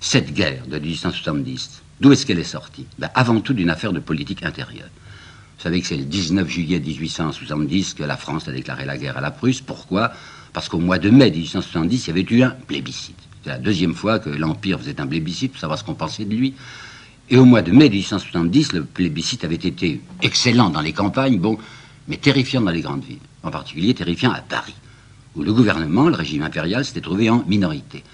cette guerre de 1870, d'où est-ce qu'elle est sortie? Ben, avant tout d'une affaire de politique intérieure. Vous savez que c'est le 19 juillet 1870 que la France a déclaré la guerre à la Prusse. Pourquoi? Parce qu'au mois de mai 1870, il y avait eu un plébiscite. C'est la deuxième fois que l'Empire faisait un plébiscite pour savoir ce qu'on pensait de lui. Et au mois de mai 1870, le plébiscite avait été excellent dans les campagnes, bon, mais terrifiant dans les grandes villes. En particulier terrifiant à Paris, où le gouvernement, le régime impérial, s'était trouvé en minorité.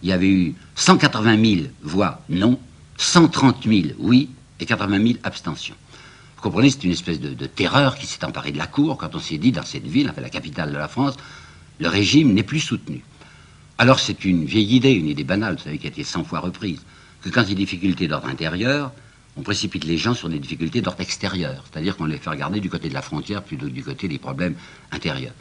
Il y avait eu 180 000 voix non, 130 000 oui et 80 000 abstentions. Vous comprenez, c'est une espèce de terreur qui s'est emparée de la cour quand on s'est dit, dans cette ville, enfin la capitale de la France, le régime n'est plus soutenu. Alors c'est une vieille idée, une idée banale, vous savez, qui a été 100 fois reprise, que quand il y a des difficultés d'ordre intérieur, on précipite les gens sur des difficultés d'ordre extérieur, c'est-à-dire qu'on les fait regarder du côté de la frontière plutôt que du côté des problèmes intérieurs.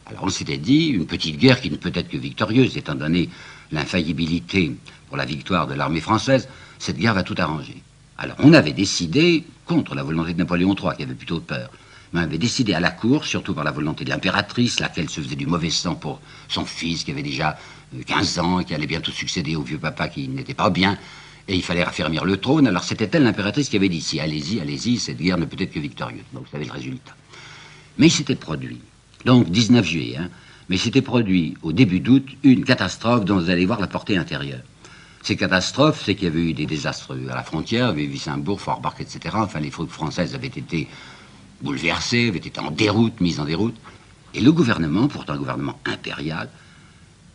Alors on s'était dit, une petite guerre qui ne peut être que victorieuse, étant donné l'infaillibilité pour la victoire de l'armée française, cette guerre va tout arranger. Alors on avait décidé, contre la volonté de Napoléon III, qui avait plutôt peur, mais on avait décidé à la cour, surtout par la volonté de l'impératrice, laquelle se faisait du mauvais sang pour son fils, qui avait déjà 15 ans, et qui allait bientôt succéder au vieux papa qui n'était pas bien, et il fallait raffermir le trône. Alors c'était elle, l'impératrice, qui avait dit, si, allez-y, allez-y, cette guerre ne peut être que victorieuse. Donc vous savez le résultat. Mais il s'était produit, donc 19 juillet, mais il s'était produit au début d'août une catastrophe dont vous allez voir la portée intérieure. Ces catastrophes, c'est qu'il y avait eu des désastres à la frontière, Wissembourg, Forbach, etc. Enfin, les troupes françaises avaient été bouleversées, avaient été en déroute, mises en déroute. Et le gouvernement, pourtant un gouvernement impérial,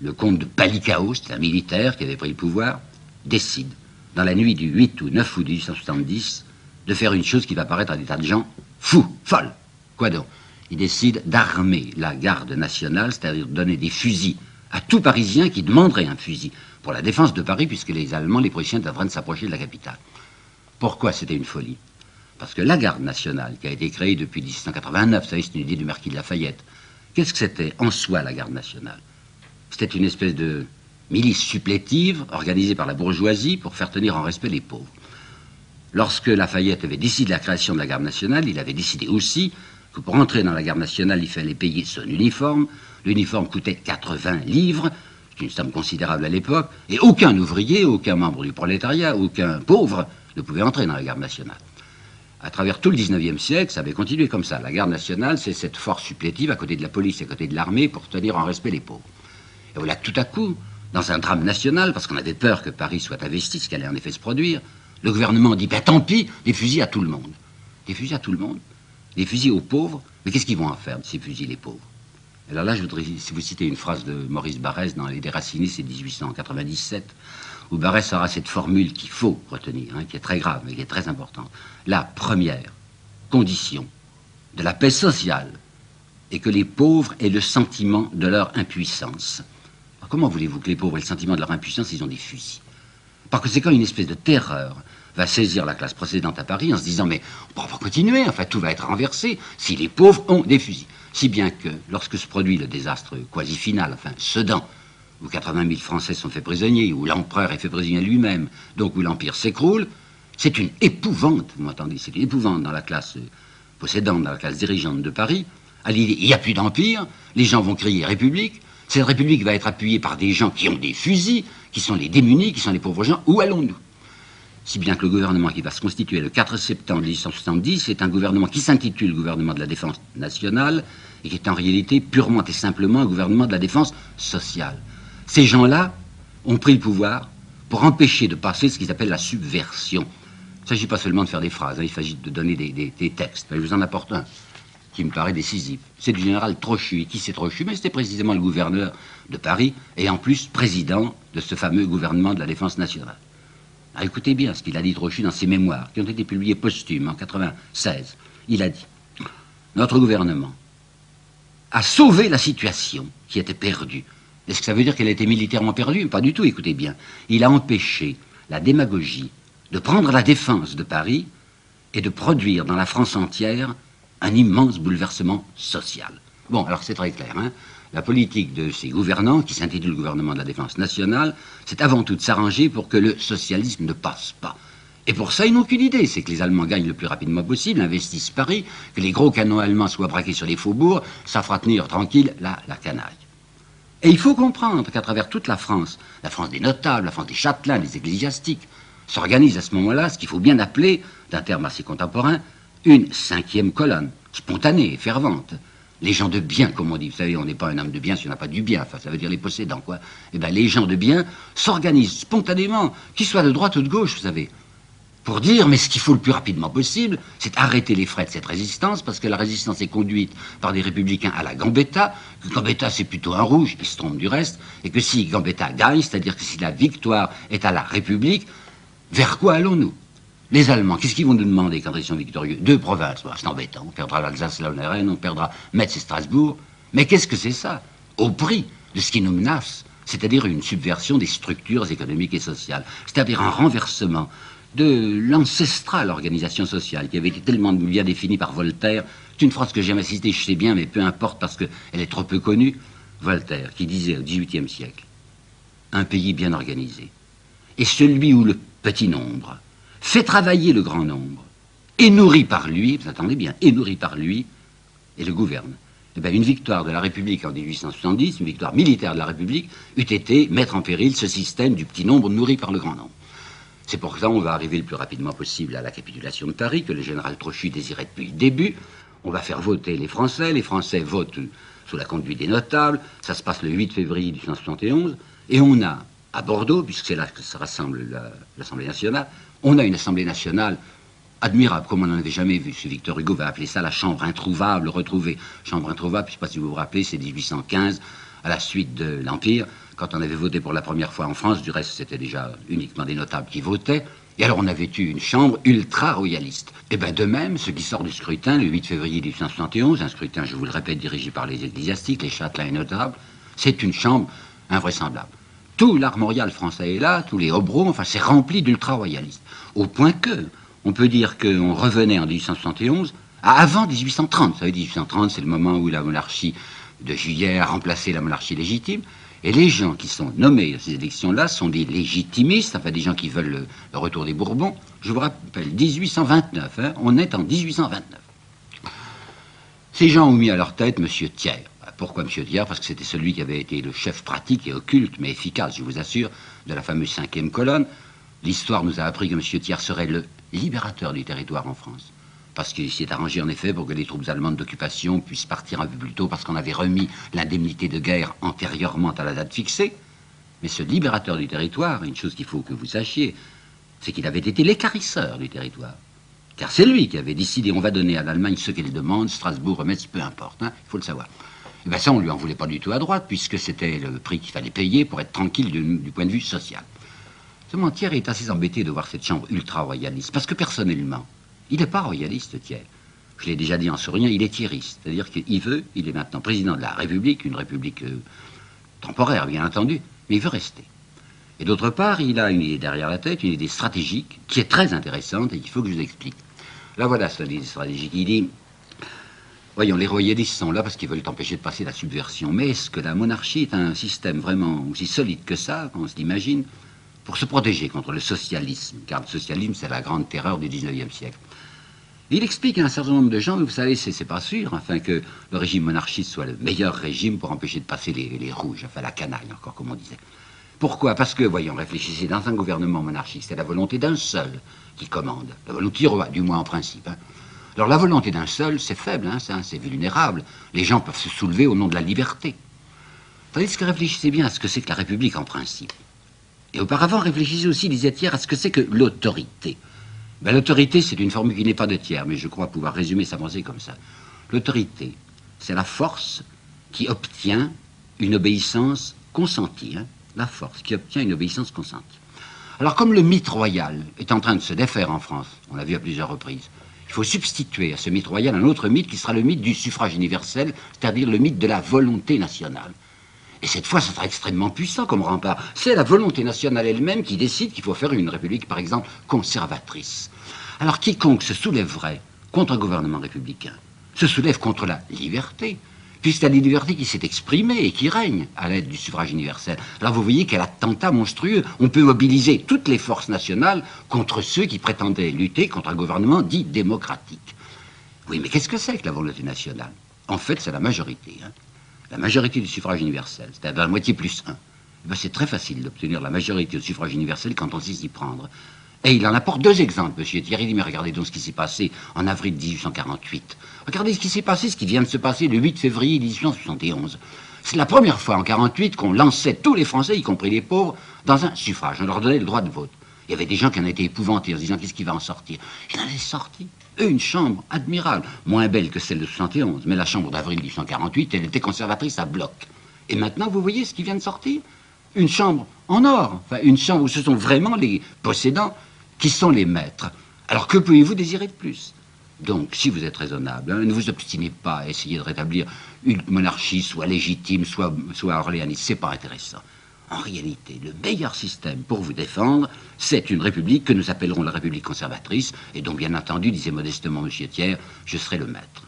le comte de Palikao, c'est un militaire qui avait pris le pouvoir, décide, dans la nuit du 8 ou 9 août 1870, de faire une chose qui va paraître à des tas de gens fous, folles. Quoi donc? Il décide d'armer la garde nationale, c'est-à-dire de donner des fusils à tout Parisien qui demanderait un fusil pour la défense de Paris, puisque les Allemands, les Prussiens étaient en train de s'approcher de la capitale. Pourquoi c'était une folie? Parce que la garde nationale, qui a été créée depuis 1889, vous savez, c'est une idée du marquis de Lafayette, qu'est-ce que c'était en soi la garde nationale? C'était une espèce de milice supplétive organisée par la bourgeoisie pour faire tenir en respect les pauvres. Lorsque Lafayette avait décidé la création de la garde nationale, il avait décidé aussi que pour entrer dans la garde nationale, il fallait payer son uniforme. L'uniforme coûtait 80 livres, c'est une somme considérable à l'époque, et aucun ouvrier, aucun membre du prolétariat, aucun pauvre ne pouvait entrer dans la garde nationale. À travers tout le 19e siècle, ça avait continué comme ça. La garde nationale, c'est cette force supplétive à côté de la police, à côté de l'armée, pour tenir en respect les pauvres. Et voilà, tout à coup, dans un drame national, parce qu'on avait peur que Paris soit investi, ce qui allait en effet se produire, le gouvernement dit, ben tant pis, des fusils à tout le monde. Des fusils à tout le monde? Des fusils aux pauvres? Mais qu'est-ce qu'ils vont en faire de ces fusils, les pauvres? Alors là, je voudrais vous citer une phrase de Maurice Barrès dans Les Déracinistes, c'est 1897, où Barrès aura cette formule qu'il faut retenir, qui est très grave, mais qui est très importante. La première condition de la paix sociale est que les pauvres aient le sentiment de leur impuissance. Alors comment voulez-vous que les pauvres aient le sentiment de leur impuissance s'ils ont des fusils? Parce que c'est quand une espèce de terreur va saisir la classe précédente à Paris en se disant, mais on va continuer, enfin tout va être renversé si les pauvres ont des fusils. Si bien que, lorsque se produit le désastre quasi final, enfin Sedan, où 80 000 Français sont faits prisonniers, où l'empereur est fait prisonnier lui-même, donc où l'Empire s'écroule, c'est une épouvante, vous m'entendez, c'est une épouvante dans la classe possédante, dans la classe dirigeante de Paris, à l'idée, il n'y a plus d'empire, les gens vont crier République, cette République va être appuyée par des gens qui ont des fusils, qui sont les démunis, qui sont les pauvres gens, où allons-nous? Si bien que le gouvernement qui va se constituer le 4 septembre 1870, c'est un gouvernement qui s'intitule gouvernement de la défense nationale et qui est en réalité purement et simplement un gouvernement de la défense sociale. Ces gens-là ont pris le pouvoir pour empêcher de passer ce qu'ils appellent la subversion. Il ne s'agit pas seulement de faire des phrases, il s'agit de donner des textes. Je vous en apporte un qui me paraît décisif. C'est du général Trochu. Et qui c'est Trochu? Mais c'était précisément le gouverneur de Paris et en plus président de ce fameux gouvernement de la défense nationale. Alors, écoutez bien ce qu'il a dit Trochu dans ses mémoires, qui ont été publiés posthumes en 1996. Il a dit, notre gouvernement a sauvé la situation qui était perdue. Est-ce que ça veut dire qu'elle était militairement perdue? Pas du tout, écoutez bien. Il a empêché la démagogie de prendre la défense de Paris et de produire dans la France entière un immense bouleversement social. Bon, alors c'est très clair, La politique de ces gouvernants, qui s'intitule gouvernement de la défense nationale, c'est avant tout de s'arranger pour que le socialisme ne passe pas. Et pour ça, ils n'ont qu'une idée, c'est que les Allemands gagnent le plus rapidement possible, investissent Paris, que les gros canons allemands soient braqués sur les faubourgs, ça fera tenir tranquille la canaille. Et il faut comprendre qu'à travers toute la France des notables, la France des châtelains, des ecclésiastiques, s'organise à ce moment-là ce qu'il faut bien appeler, d'un terme assez contemporain, une cinquième colonne, spontanée et fervente. Les gens de bien, comme on dit, vous savez, on n'est pas un homme de bien si on n'a pas du bien, enfin ça veut dire les possédants, quoi. Eh bien les gens de bien s'organisent spontanément, qu'ils soient de droite ou de gauche, vous savez, pour dire, mais ce qu'il faut le plus rapidement possible, c'est arrêter les frais de cette résistance, parce que la résistance est conduite par des républicains à la Gambetta, que Gambetta c'est plutôt un rouge, il se trompe du reste, et que si Gambetta gagne, c'est-à-dire que si la victoire est à la République, vers quoi allons-nous? Les Allemands, qu'est-ce qu'ils vont nous demander quand ils sont victorieux? 2 provinces, c'est embêtant, on perdra l'Alsace et la Lorraine, on perdra Metz et Strasbourg, mais qu'est-ce que c'est ça? Au prix de ce qui nous menace, c'est-à-dire une subversion des structures économiques et sociales, c'est-à-dire un renversement de l'ancestrale organisation sociale qui avait été tellement bien définie par Voltaire. C'est une phrase que j'ai jamais citée, je sais bien, mais peu importe parce qu'elle est trop peu connue. Voltaire, qui disait au XVIIIe siècle, un pays bien organisé est celui où le petit nombre fait travailler le grand nombre, est nourri par lui, vous entendez bien, est nourri par lui, et le gouverne. Eh bien, une victoire de la République en 1870, une victoire militaire de la République, eût été mettre en péril ce système du petit nombre nourri par le grand nombre. C'est pour ça qu'on va arriver le plus rapidement possible à la capitulation de Paris, que le général Trochu désirait depuis le début. On va faire voter les Français votent sous la conduite des notables, ça se passe le 8 février 1871, et on a, à Bordeaux, puisque c'est là que se rassemble l'Assemblée nationale, on a une Assemblée nationale admirable, comme on n'en avait jamais vu. Ce Victor Hugo va appeler ça la chambre introuvable, retrouvée. Chambre introuvable, je ne sais pas si vous vous rappelez, c'est 1815, à la suite de l'Empire, quand on avait voté pour la première fois en France, du reste c'était déjà uniquement des notables qui votaient, et alors on avait eu une chambre ultra-royaliste. Et bien de même, ce qui sort du scrutin, le 8 février 1871, un scrutin, je vous le répète, dirigé par les ecclésiastiques, les châtelains et notables, c'est une chambre invraisemblable. Tout l'armorial français est là, tous les hobereaux, enfin c'est rempli d'ultra-royalistes. Au point que, on peut dire qu'on revenait en 1871 à avant 1830. Vous savez, 1830, c'est le moment où la monarchie de Juillet a remplacé la monarchie légitime. Et les gens qui sont nommés à ces élections-là sont des légitimistes, enfin des gens qui veulent le retour des Bourbons. Je vous rappelle, 1829, hein, on est en 1829. Ces gens ont mis à leur tête M. Thiers. Pourquoi M. Thiers? Parce que c'était celui qui avait été le chef pratique et occulte, mais efficace, je vous assure, de la fameuse cinquième colonne. L'histoire nous a appris que M. Thiers serait le libérateur du territoire en France. Parce qu'il s'y est arrangé en effet pour que les troupes allemandes d'occupation puissent partir un peu plus tôt, parce qu'on avait remis l'indemnité de guerre antérieurement à la date fixée. Mais ce libérateur du territoire, une chose qu'il faut que vous sachiez, c'est qu'il avait été l'équarrisseur du territoire. Car c'est lui qui avait décidé, on va donner à l'Allemagne ce qu'elle demande, Strasbourg, Metz, peu importe, hein, il faut le savoir. Et bien ça, on ne lui en voulait pas du tout à droite, puisque c'était le prix qu'il fallait payer pour être tranquille du point de vue social. Seulement, Thiers est assez embêté de voir cette chambre ultra-royaliste, parce que personnellement, il n'est pas royaliste, Thiers. Je l'ai déjà dit en souriant, il est thiériste. C'est-à-dire qu'il veut, il est maintenant président de la République, une République temporaire, bien entendu, mais il veut rester. Et d'autre part, il a une idée derrière la tête, une idée stratégique, qui est très intéressante et qu'il faut que je vous explique. Là, voilà cette idée stratégique. Il dit, voyons, les royalistes sont là parce qu'ils veulent empêcher de passer la subversion. Mais est-ce que la monarchie est un système vraiment aussi solide que ça, qu'on se l'imagine, pour se protéger contre le socialisme? Car le socialisme, c'est la grande terreur du 19e siècle. Il explique à un certain nombre de gens, vous savez, c'est pas sûr, enfin, que le régime monarchiste soit le meilleur régime pour empêcher de passer les rouges, enfin la canaille, encore comme on disait. Pourquoi? Parce que, voyons, réfléchissez, dans un gouvernement monarchique, c'est la volonté d'un seul qui commande, la volonté roi, du moins en principe. Hein. Alors la volonté d'un seul, c'est faible, hein, c'est vulnérable. Les gens peuvent se soulever au nom de la liberté. Tandis que réfléchissez bien à ce que c'est que la République en principe. Et auparavant, réfléchissez aussi, disait Thiers, à ce que c'est que l'autorité. Ben, l'autorité, c'est une formule qui n'est pas de Thiers, mais je crois pouvoir résumer sa pensée comme ça. L'autorité, c'est la force qui obtient une obéissance consentie. Hein, la force qui obtient une obéissance consentie. Alors, comme le mythe royal est en train de se défaire en France, on l'a vu à plusieurs reprises, il faut substituer à ce mythe royal un autre mythe qui sera le mythe du suffrage universel, c'est-à-dire le mythe de la volonté nationale. Et cette fois, ça sera extrêmement puissant comme rempart. C'est la volonté nationale elle-même qui décide qu'il faut faire une république, par exemple, conservatrice. Alors, quiconque se soulèverait contre un gouvernement républicain se soulève contre la liberté, puisque c'est la liberté qui s'est exprimée et qui règne à l'aide du suffrage universel. Alors vous voyez quel attentat monstrueux. On peut mobiliser toutes les forces nationales contre ceux qui prétendaient lutter contre un gouvernement dit démocratique. Oui, mais qu'est-ce que c'est que la volonté nationale? En fait, c'est la majorité. Hein. la majorité du suffrage universel, c'est-à-dire la moitié plus 1, c'est très facile d'obtenir la majorité du suffrage universel quand on sait s'y prendre. Et il en apporte deux exemples, monsieur Thierry dit, mais regardez donc ce qui s'est passé en avril 1848. Regardez ce qui s'est passé, ce qui vient de se passer le 8 février 1871. C'est la première fois en 48 qu'on lançait tous les Français, y compris les pauvres, dans un suffrage. On leur donnait le droit de vote. Il y avait des gens qui en étaient épouvantés en se disant, qu'est-ce qui va en sortir? Il en est sorti. Une chambre admirable, moins belle que celle de 71, mais la chambre d'avril 1848, elle était conservatrice à bloc. Et maintenant, vous voyez ce qui vient de sortir? Une chambre en or, enfin une chambre où ce sont vraiment les possédants qui sont les maîtres. Alors que pouvez-vous désirer de plus? Donc, si vous êtes raisonnable, hein, ne vous obstinez pas à essayer de rétablir une monarchie soit légitime, soit orléaniste. C'est pas intéressant. En réalité, le meilleur système pour vous défendre, c'est une république que nous appellerons la république conservatrice, et dont, bien entendu, disait modestement M. Thiers, je serai le maître.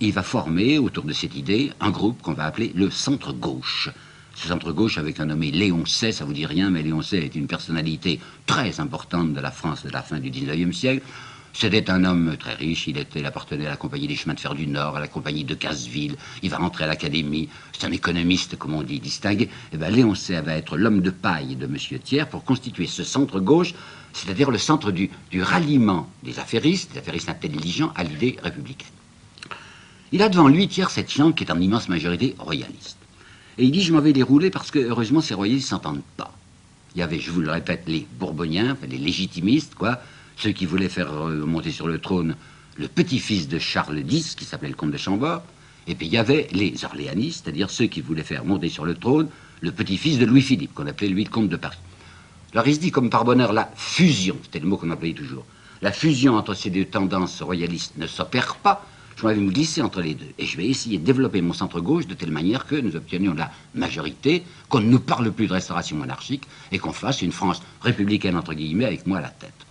Il va former, autour de cette idée, un groupe qu'on va appeler le centre-gauche. Ce centre-gauche avec un nommé Léon Sey, ça vous dit rien, mais Léon Sey est une personnalité très importante de la France de la fin du 19e siècle. C'était un homme très riche, il appartenait à la compagnie des chemins de fer du Nord, à la compagnie de Casseville, il va rentrer à l'académie, c'est un économiste, comme on dit, distingué. Et bien Léon Sey va être l'homme de paille de M. Thiers pour constituer ce centre-gauche, c'est-à-dire le centre du ralliement des affairistes intelligents à l'idée républicaine. Il a devant lui, Thiers, cette chambre qui est en immense majorité royaliste. Et il dit, je m'en vais dérouler parce que, heureusement, ces royalistes ne s'entendent pas. Il y avait, je vous le répète, les Bourboniens, les légitimistes, quoi, ceux qui voulaient faire monter sur le trône le petit-fils de Charles X, qui s'appelait le comte de Chambord, et puis il y avait les orléanistes, c'est-à-dire ceux qui voulaient faire monter sur le trône le petit-fils de Louis-Philippe, qu'on appelait lui le comte de Paris. Alors il se dit, comme par bonheur, la fusion, c'était le mot qu'on employait toujours, la fusion entre ces deux tendances royalistes ne s'opère pas, je vais me glisser entre les deux. Et je vais essayer de développer mon centre-gauche de telle manière que nous obtenions la majorité, qu'on ne nous parle plus de restauration monarchique et qu'on fasse une France républicaine, entre guillemets, avec moi à la tête.